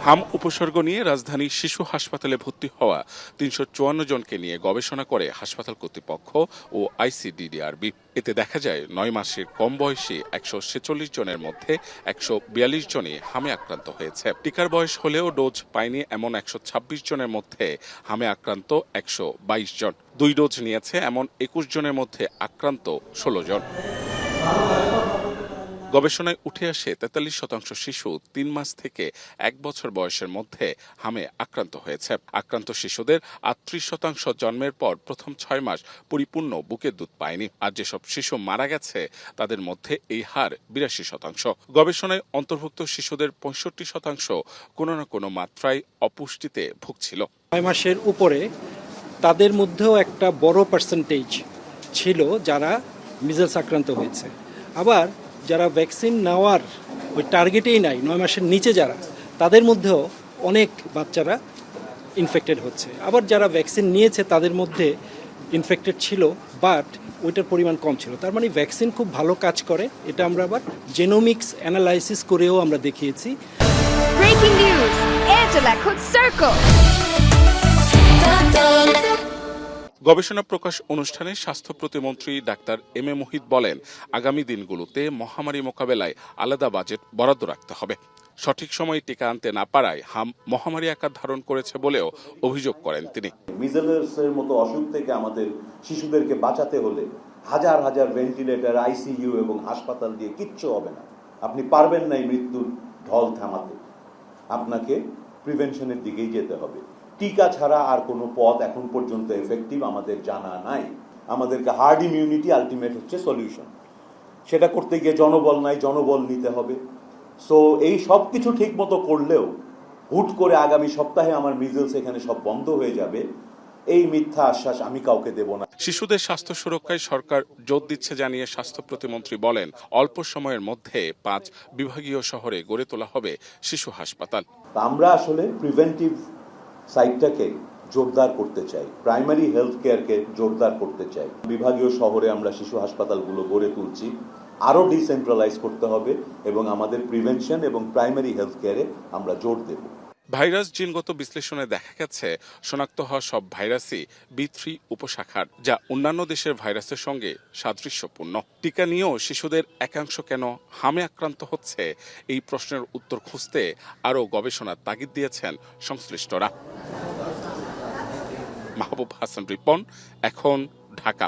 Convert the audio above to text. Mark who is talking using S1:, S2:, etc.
S1: হাম উপসর্গ নিয়ে রাজধানী শিশু হাসপাতালে ভর্তি হওয়া ৩৫৪ জনকে নিয়ে গবেষণা করে হাসপাতাল কর্তৃপক্ষ ও আইসিডিডিআরবি। এতে দেখা যায় ৯ মাসের কম বয়সী ১৪৬ জনের মধ্যে ১৪২ জনই হামে আক্রান্ত হয়েছে। টিকার বয়স হলেও ডোজ পায়নি এমন ১২৬ জনের মধ্যে হামে আক্রান্ত ১২২ জন। ২ ডোজ নিয়েছে এমন ২১ জনের মধ্যে আক্রান্ত ১৬ জন। গবেষণায় উঠে আসে ৪৩% শিশু ৩ মাস থেকে ১ বছর বয়সের মধ্যে হামে আক্রান্ত হয়েছে। আক্রান্ত শিশুদের ৩৮% জন্মের পর প্রথম ৬ মাস পরিপূর্ণ বুকের দুধ পায়নি। আর যেসব শিশু মারা গেছে তাদের মধ্যে এই হার ৮২%। গবেষণায় অন্তর্ভুক্ত শিশুদের ৬৫% কোনো না কোনো মাত্রায় অপুষ্টিতে ভুগছিল।
S2: ৯ মাসের উপরে তাদের মধ্যেও একটা বড় পার্সেন্টেজ ছিল যারা মিজেলস আক্রান্ত হয়েছে। আবার যারা ভ্যাকসিন নেওয়ার ওই টার্গেটেই নাই, ৯ মাসের নিচে যারা, তাদের মধ্যেও অনেক বাচ্চারা ইনফেক্টেড হচ্ছে। আবার যারা ভ্যাকসিন নিয়েছে তাদের মধ্যে ইনফেক্টেড ছিল, বাট ওইটার পরিমাণ কম ছিল। তার মানে ভ্যাকসিন খুব ভালো কাজ করে। এটা আমরা আবার জেনোমিক্স অ্যানালাইসিস করেও আমরা দেখিয়েছি।
S3: ব্রেকিং নিউজ, এয়ারটেল এখন সার্কেল।
S1: গবেষণা প্রকাশ অনুষ্ঠানে স্বাস্থ্য প্রতিমন্ত্রী ডাক্তার এম এ মুহিত বলেন, আগামী দিনগুলোতে মহামারী মোকাবেলায় আলাদা বাজেট বরাদ্দ রাখতে হবে। সঠিক সময়ে টিকা আনতে না পারায় হাম মহামারী আকার ধারণ করেছে বলেও অভিযোগ করেন তিনি।
S4: মিজেলসের মতো অসুখ থেকে আমাদের শিশুদেরকে বাঁচাতে হলে হাজার হাজার ভেন্টিলেটর, আইসিইউ এবং হাসপাতাল দিয়ে কিচ্ছু হবে না। আপনি পারবেন না এই মৃত্যুর ঢল থামাতে। আপনাকে প্রিভেনশনের দিকেই যেতে হবে। টিকা ছাড়া আর কোনো পথ এখন পর্যন্ত এফেক্টিভ আমাদের জানা নাই। আমাদেরকে হার্ড ইমিউনিটি আলটিমেট হচ্ছে সলিউশন। সেটা করতে গিয়ে জনবল নাই, জনবল নিতে হবে। সো এই সব কিছু ঠিক মতো করলেও হুট করে আগামী সপ্তাহে আমার মিজেলস এখানে সব বন্ধ হয়ে যাবে, এই মিথ্যা আশ্বাস আমি কাউকে দেব না।
S1: শিশুদের স্বাস্থ্য সুরক্ষায় সরকার জোর দিচ্ছে জানিয়ে স্বাস্থ্য প্রতিমন্ত্রী বলেন, অল্প সময়ের মধ্যে ৫ বিভাগীয় শহরে গড়ে তোলা হবে শিশু হাসপাতাল।
S4: আমরা আসলে প্রিভেন্টিভ সাইডটাকে জোরদার করতে চাই, প্রাইমারি হেলথ কেয়ারকে জোরদার করতে চাই। বিভাগীয় শহরে আমরা শিশু হাসপাতালগুলো গড়ে তুলছি, আরও ডিসেন্ট্রালাইজ করতে হবে এবং আমাদের প্রিভেনশন এবং প্রাইমারি হেলথ কেয়ারে আমরা জোর দেব।
S1: ভাইরাস জিনগত বিশ্লেষণে দেখা গেছে শনাক্ত হওয়া সব ভাইরাসই B3 উপশাখার, যা অন্যান্য দেশের ভাইরাসের সঙ্গে সাদৃশ্যপূর্ণ। টিকা নিয়েও শিশুদের একাংশ কেন হামে আক্রান্ত হচ্ছে, এই প্রশ্নের উত্তর খুঁজতে আরও গবেষণার তাগিদ দিয়েছেন সংশ্লিষ্টরা। মাহবুব হাসান রিপন, এখন ঢাকা।